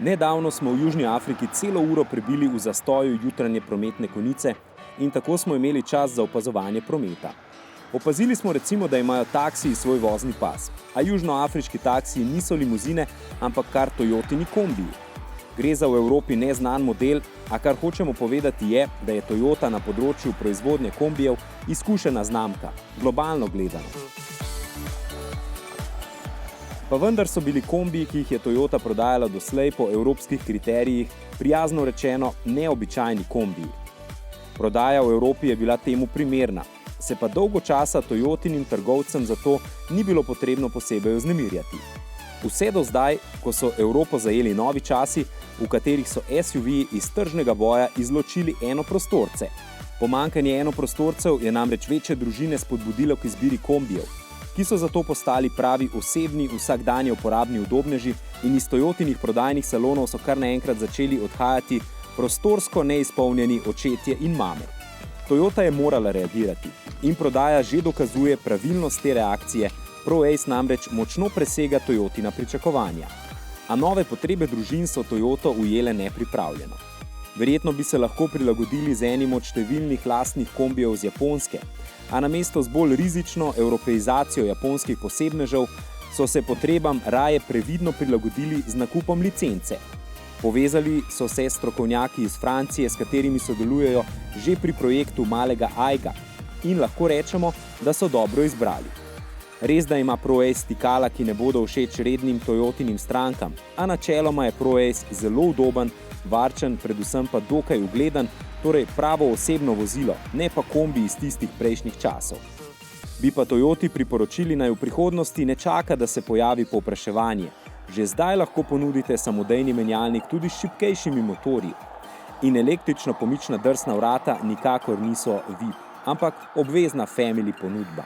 Nedavno smo v Južni Afriki celo uro prebili v zastoju jutranje prometne konice in tako smo imeli čas za opazovanje prometa. Opazili smo recimo, da imajo taksiji svoj vozni pas, a južnoafriški taksiji niso limuzine, ampak kar Toyotini kombiji. Gre za v Evropi neznan model, a kar hočemo povedati je, da je Toyota na področju proizvodnje kombijev izkušena znamka, globalno gledano. Pa vendar so bili kombiji, ki jih je Toyota prodajala doslej po evropskih kriterijih, prijazno rečeno neobičajni kombiji. Prodaja v Evropi je bila temu primerna, se pa dolgo časa Toyotinim trgovcem zato ni bilo potrebno posebej vznemirjati. Vse do zdaj, ko so Evropo zajeli novi časi, v katerih so SUV-ji iz tržnega boja izločili enoprostorce. Pomanjkanje enoprostorcev je namreč večje družine spodbudilo k izbiri kombijev, ki so zato postali pravi osebni, vsakdanji uporabni udobneži in iz Toyotinih prodajnih salonov so kar naenkrat začeli odhajati prostorsko neizpolnjeni očetje in mame. Toyota je morala reagirati in prodaja že dokazuje pravilnost te reakcije, ProAce namreč močno presega Toyotina pričakovanja. A nove potrebe družin so Toyoto ujele nepripravljeno. Verjetno bi se lahko prilagodili z enim od številnih lastnih kombijev z Japonske, a namesto z bolj rizično evropeizacijo japonskih posebnežev so se potrebam raje previdno prilagodili z nakupom licence. Povezali so se strokovnjaki iz Francije, s katerimi sodelujejo že pri projektu malega Aiga in lahko rečemo, da so dobro izbrali. Res, da ima ProAce stikala, ki ne bodo všeč rednim Toyotinim strankam, a načeloma je ProAce zelo udoben, varčen, predvsem pa dokaj ugleden, torej pravo osebno vozilo, ne pa kombi iz tistih prejšnjih časov. Bi pa Toyoti priporočili, naj v prihodnosti ne čaka, da se pojavi povpraševanje. Že zdaj lahko ponudite samodejni menjalnik tudi s šibkejšimi motorji. In električno pomična drsna vrata nikakor niso VIP, ampak obvezna family ponudba.